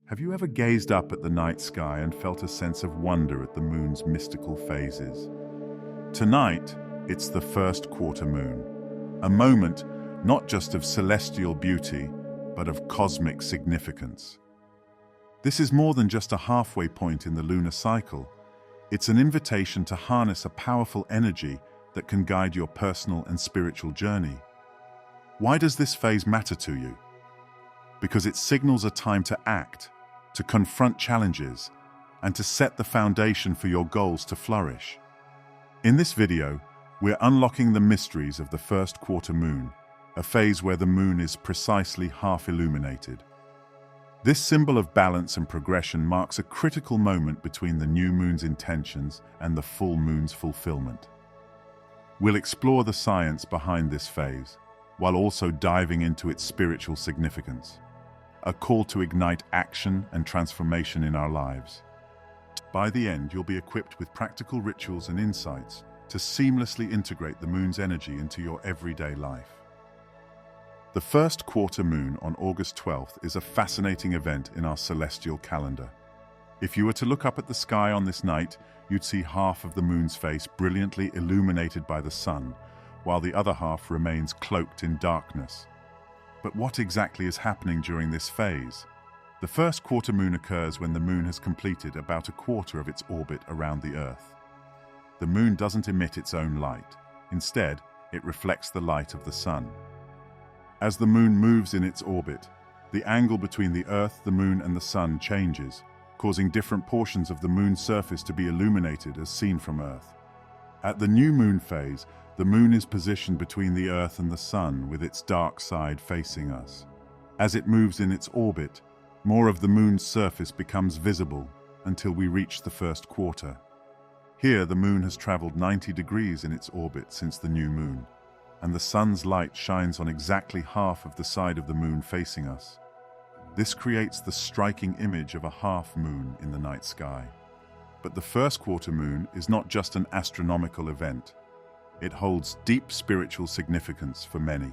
Have you ever gazed up at the night sky and felt a sense of wonder at the moon's mystical phases? Tonight, it's the first quarter moon, a moment not just of celestial beauty, but of cosmic significance. This is more than just a halfway point in the lunar cycle. It's an invitation to harness a powerful energy that can guide your personal and spiritual journey. Why does this phase matter to you? Because it signals a time to act, to confront challenges, and to set the foundation for your goals to flourish. In this video, we're unlocking the mysteries of the first quarter moon, a phase where the moon is precisely half illuminated. This symbol of balance and progression marks a critical moment between the new moon's intentions and the full moon's fulfillment. We'll explore the science behind this phase, while also diving into its spiritual significance, a call to ignite action and transformation in our lives. By the end, you'll be equipped with practical rituals and insights to seamlessly integrate the moon's energy into your everyday life. The first quarter moon on August 12th is a fascinating event in our celestial calendar. If you were to look up at the sky on this night, you'd see half of the moon's face brilliantly illuminated by the sun, while the other half remains cloaked in darkness. But what exactly is happening during this phase? The first quarter moon occurs when the moon has completed about a quarter of its orbit around the Earth. The moon doesn't emit its own light. Instead, it reflects the light of the sun. As the moon moves in its orbit, the angle between the Earth, the moon, and the sun changes, causing different portions of the moon's surface to be illuminated as seen from Earth. At the new moon phase, the moon is positioned between the Earth and the sun, with its dark side facing us. As it moves in its orbit, more of the moon's surface becomes visible until we reach the first quarter. Here, the moon has traveled 90 degrees in its orbit since the new moon, and the sun's light shines on exactly half of the side of the moon facing us. This creates the striking image of a half moon in the night sky. But the first quarter moon is not just an astronomical event. It holds deep spiritual significance for many.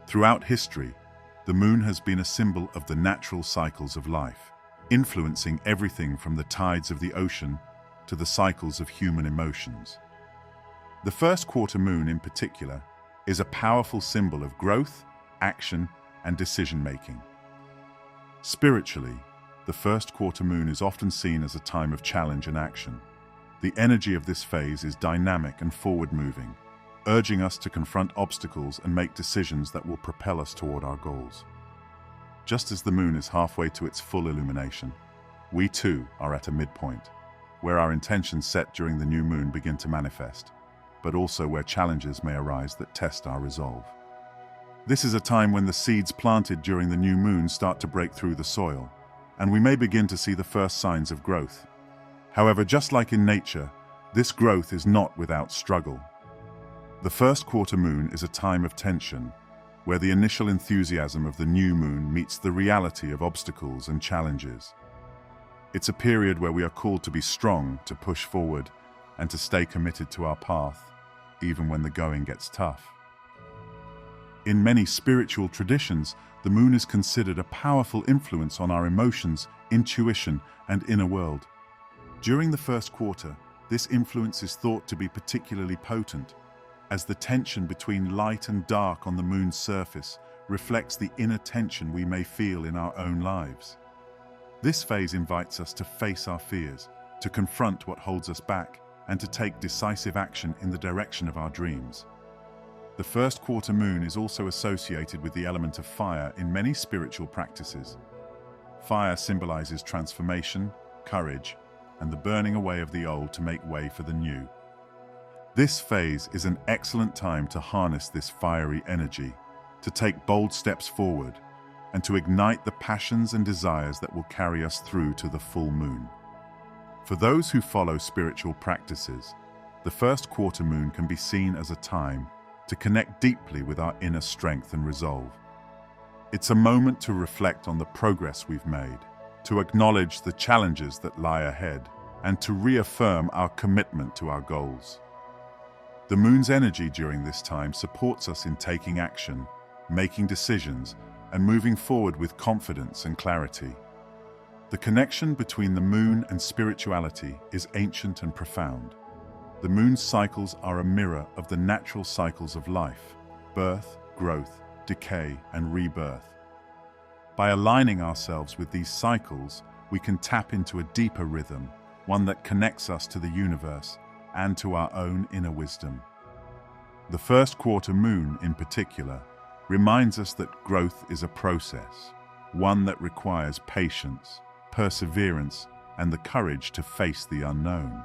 Throughout history, the moon has been a symbol of the natural cycles of life, influencing everything from the tides of the ocean to the cycles of human emotions. The first quarter moon, in particular, is a powerful symbol of growth, action, and decision-making. Spiritually, the first quarter moon is often seen as a time of challenge and action. The energy of this phase is dynamic and forward-moving, urging us to confront obstacles and make decisions that will propel us toward our goals. Just as the moon is halfway to its full illumination, we too are at a midpoint, where our intentions set during the new moon begin to manifest, but also where challenges may arise that test our resolve. This is a time when the seeds planted during the new moon start to break through the soil, and we may begin to see the first signs of growth. However, just like in nature, this growth is not without struggle. The first quarter moon is a time of tension, where the initial enthusiasm of the new moon meets the reality of obstacles and challenges. It's a period where we are called to be strong, to push forward, and to stay committed to our path, even when the going gets tough. In many spiritual traditions, the moon is considered a powerful influence on our emotions, intuition, and inner world. During the first quarter, this influence is thought to be particularly potent, as the tension between light and dark on the moon's surface reflects the inner tension we may feel in our own lives. This phase invites us to face our fears, to confront what holds us back, and to take decisive action in the direction of our dreams. The first quarter moon is also associated with the element of fire in many spiritual practices. Fire symbolizes transformation, courage, and the burning away of the old to make way for the new. This phase is an excellent time to harness this fiery energy, to take bold steps forward, and to ignite the passions and desires that will carry us through to the full moon. For those who follow spiritual practices, the first quarter moon can be seen as a time to connect deeply with our inner strength and resolve. It's a moment to reflect on the progress we've made, to acknowledge the challenges that lie ahead, and to reaffirm our commitment to our goals. The moon's energy during this time supports us in taking action, making decisions, and moving forward with confidence and clarity. The connection between the moon and spirituality is ancient and profound. The moon's cycles are a mirror of the natural cycles of life: birth, growth, decay, and rebirth. By aligning ourselves with these cycles, we can tap into a deeper rhythm, one that connects us to the universe and to our own inner wisdom. The first quarter moon, in particular, reminds us that growth is a process, one that requires patience, perseverance, and the courage to face the unknown.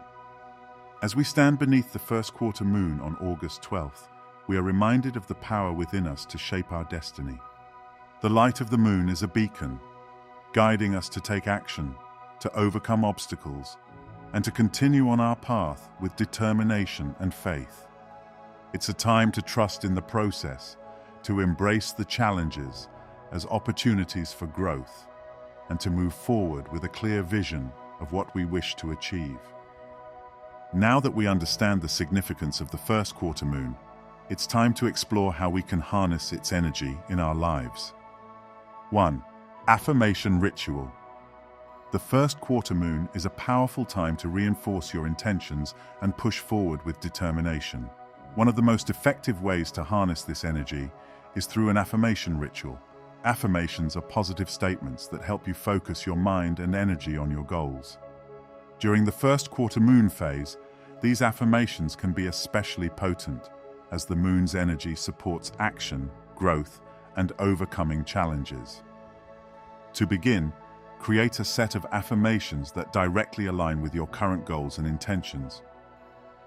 As we stand beneath the first quarter moon on August 12th, we are reminded of the power within us to shape our destiny. The light of the moon is a beacon, guiding us to take action, to overcome obstacles, and to continue on our path with determination and faith. It's a time to trust in the process, to embrace the challenges as opportunities for growth, and to move forward with a clear vision of what we wish to achieve. Now that we understand the significance of the first quarter moon, it's time to explore how we can harness its energy in our lives. 1. Affirmation Ritual. The first quarter moon is a powerful time to reinforce your intentions and push forward with determination. One of the most effective ways to harness this energy is through an affirmation ritual. Affirmations are positive statements that help you focus your mind and energy on your goals. During the first quarter moon phase, these affirmations can be especially potent, as the moon's energy supports action, growth, and overcoming challenges. To begin, create a set of affirmations that directly align with your current goals and intentions.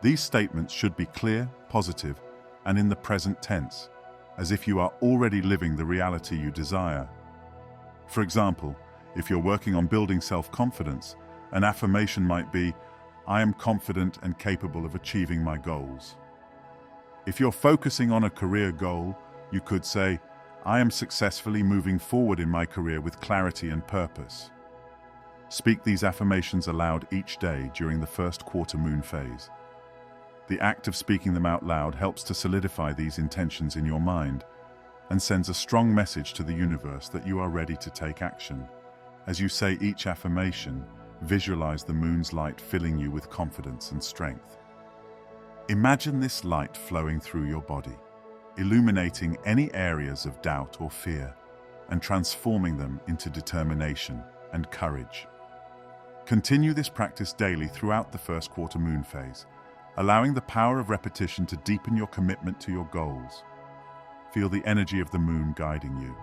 These statements should be clear, positive, and in the present tense, as if you are already living the reality you desire. For example, if you're working on building self-confidence, an affirmation might be, "I am confident and capable of achieving my goals." If you're focusing on a career goal, you could say, "I am successfully moving forward in my career with clarity and purpose." Speak these affirmations aloud each day during the first quarter moon phase. The act of speaking them out loud helps to solidify these intentions in your mind and sends a strong message to the universe that you are ready to take action. As you say each affirmation, visualize the moon's light filling you with confidence and strength. Imagine this light flowing through your body, illuminating any areas of doubt or fear, and transforming them into determination and courage. Continue this practice daily throughout the first quarter moon phase, allowing the power of repetition to deepen your commitment to your goals. Feel the energy of the moon guiding you,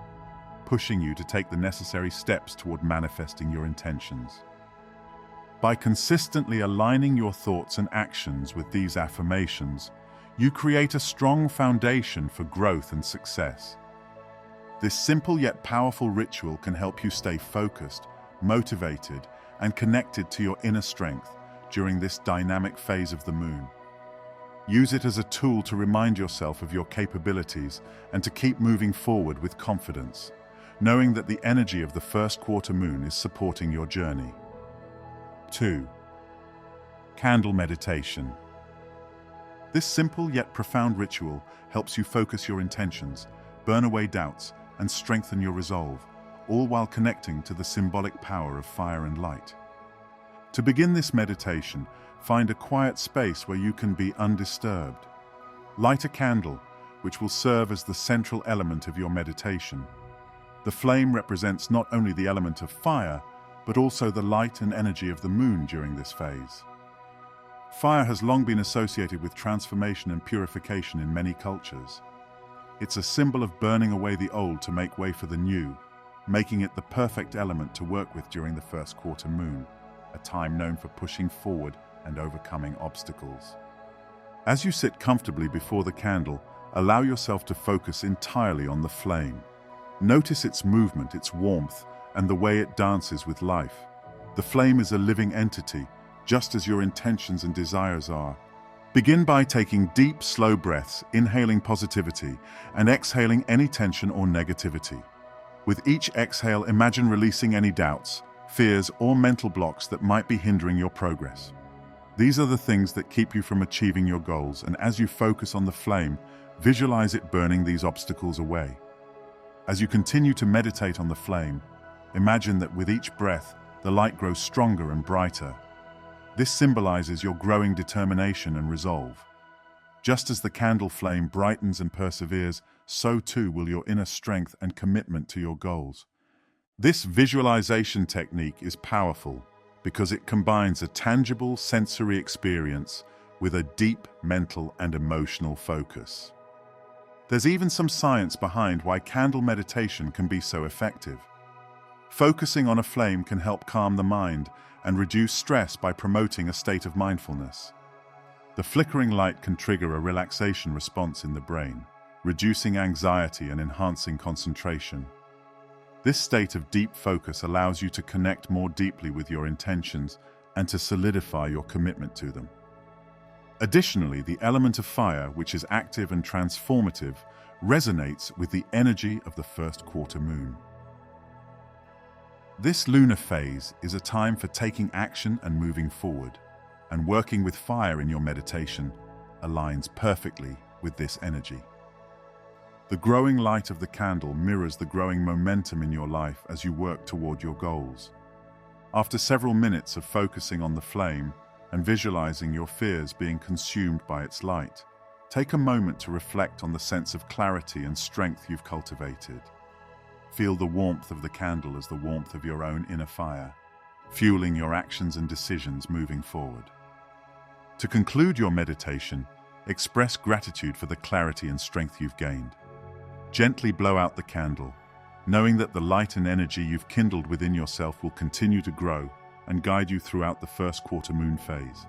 pushing you to take the necessary steps toward manifesting your intentions. By consistently aligning your thoughts and actions with these affirmations, you create a strong foundation for growth and success. This simple yet powerful ritual can help you stay focused, motivated, and connected to your inner strength during this dynamic phase of the moon. Use it as a tool to remind yourself of your capabilities and to keep moving forward with confidence, knowing that the energy of the first quarter moon is supporting your journey. 2. Candle Meditation. This simple yet profound ritual helps you focus your intentions, burn away doubts, and strengthen your resolve, all while connecting to the symbolic power of fire and light. To begin this meditation, find a quiet space where you can be undisturbed. Light a candle, which will serve as the central element of your meditation. The flame represents not only the element of fire, but also the light and energy of the moon during this phase. Fire has long been associated with transformation and purification in many cultures. It's a symbol of burning away the old to make way for the new, making it the perfect element to work with during the first quarter moon, a time known for pushing forward and overcoming obstacles. As you sit comfortably before the candle, allow yourself to focus entirely on the flame. Notice its movement, its warmth, and the way it dances with life. The flame is a living entity, just as your intentions and desires are. Begin by taking deep, slow breaths, inhaling positivity and exhaling any tension or negativity. With each exhale, imagine releasing any doubts, fears, or mental blocks that might be hindering your progress. These are the things that keep you from achieving your goals, and as you focus on the flame, visualize it burning these obstacles away. As you continue to meditate on the flame, imagine that with each breath, the light grows stronger and brighter. This symbolizes your growing determination and resolve. Just as the candle flame brightens and perseveres, so too will your inner strength and commitment to your goals. This visualization technique is powerful because it combines a tangible sensory experience with a deep mental and emotional focus. There's even some science behind why candle meditation can be so effective. Focusing on a flame can help calm the mind and reduce stress by promoting a state of mindfulness. The flickering light can trigger a relaxation response in the brain, reducing anxiety and enhancing concentration. This state of deep focus allows you to connect more deeply with your intentions and to solidify your commitment to them. Additionally, the element of fire, which is active and transformative, resonates with the energy of the first quarter moon. This lunar phase is a time for taking action and moving forward, and working with fire in your meditation aligns perfectly with this energy. The growing light of the candle mirrors the growing momentum in your life as you work toward your goals. After several minutes of focusing on the flame and visualizing your fears being consumed by its light, take a moment to reflect on the sense of clarity and strength you've cultivated. Feel the warmth of the candle as the warmth of your own inner fire, fueling your actions and decisions moving forward. To conclude your meditation, express gratitude for the clarity and strength you've gained. Gently blow out the candle, knowing that the light and energy you've kindled within yourself will continue to grow and guide you throughout the first quarter moon phase.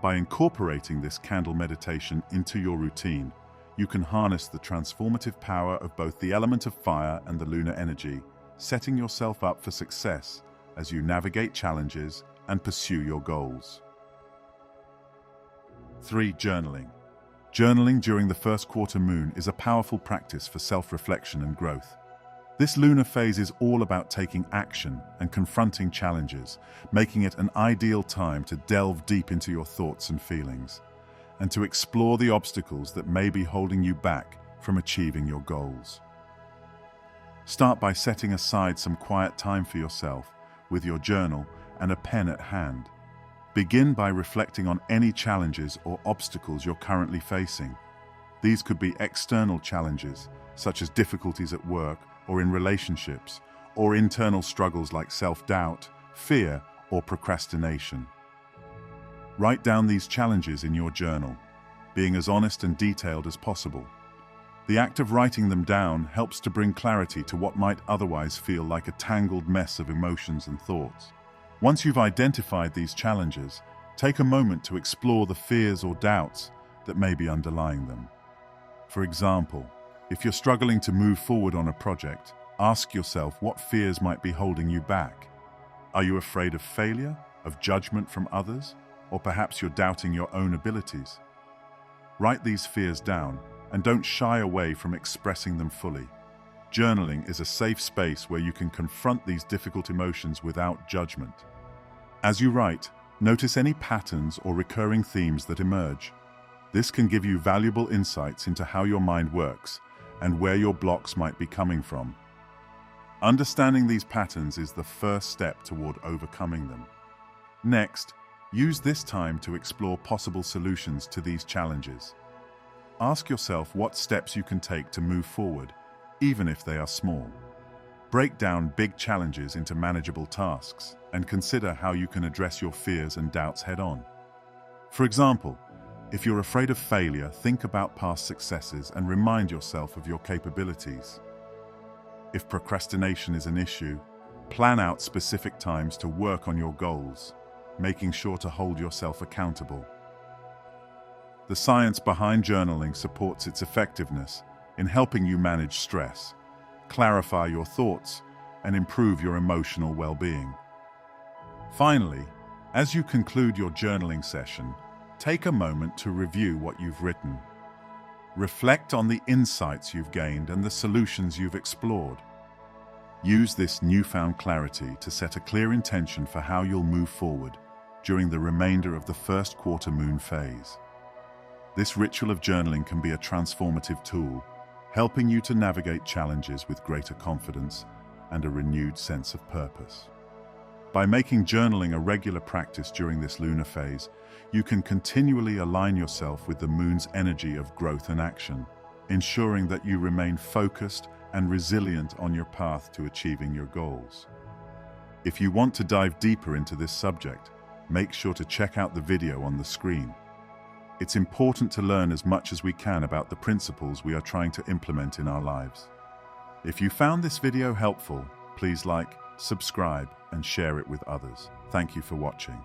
By incorporating this candle meditation into your routine, you can harness the transformative power of both the element of fire and the lunar energy, setting yourself up for success as you navigate challenges and pursue your goals. 3. Journaling. Journaling during the first quarter moon is a powerful practice for self-reflection and growth. This lunar phase is all about taking action and confronting challenges, making it an ideal time to delve deep into your thoughts and feelings, and to explore the obstacles that may be holding you back from achieving your goals. Start by setting aside some quiet time for yourself with your journal and a pen at hand. Begin by reflecting on any challenges or obstacles you're currently facing. These could be external challenges, such as difficulties at work or in relationships, or internal struggles like self-doubt, fear, or procrastination. Write down these challenges in your journal, being as honest and detailed as possible. The act of writing them down helps to bring clarity to what might otherwise feel like a tangled mess of emotions and thoughts. Once you've identified these challenges, take a moment to explore the fears or doubts that may be underlying them. For example, if you're struggling to move forward on a project, ask yourself what fears might be holding you back. Are you afraid of failure, of judgment from others, or perhaps you're doubting your own abilities? Write these fears down and don't shy away from expressing them fully. Journaling is a safe space where you can confront these difficult emotions without judgment. As you write, notice any patterns or recurring themes that emerge. This can give you valuable insights into how your mind works and where your blocks might be coming from. Understanding these patterns is the first step toward overcoming them. Next, use this time to explore possible solutions to these challenges. Ask yourself what steps you can take to move forward, even if they are small. Break down big challenges into manageable tasks and consider how you can address your fears and doubts head-on. For example, if you're afraid of failure, think about past successes and remind yourself of your capabilities. If procrastination is an issue, plan out specific times to work on your goals, making sure to hold yourself accountable. The science behind journaling supports its effectiveness in helping you manage stress, clarify your thoughts, and improve your emotional well-being. Finally, as you conclude your journaling session, take a moment to review what you've written. Reflect on the insights you've gained and the solutions you've explored. Use this newfound clarity to set a clear intention for how you'll move forward during the remainder of the first quarter moon phase. This ritual of journaling can be a transformative tool, helping you to navigate challenges with greater confidence and a renewed sense of purpose. By making journaling a regular practice during this lunar phase, you can continually align yourself with the moon's energy of growth and action, ensuring that you remain focused and resilient on your path to achieving your goals. If you want to dive deeper into this subject, make sure to check out the video on the screen. It's important to learn as much as we can about the principles we are trying to implement in our lives. If you found this video helpful, please like, subscribe, and share it with others. Thank you for watching.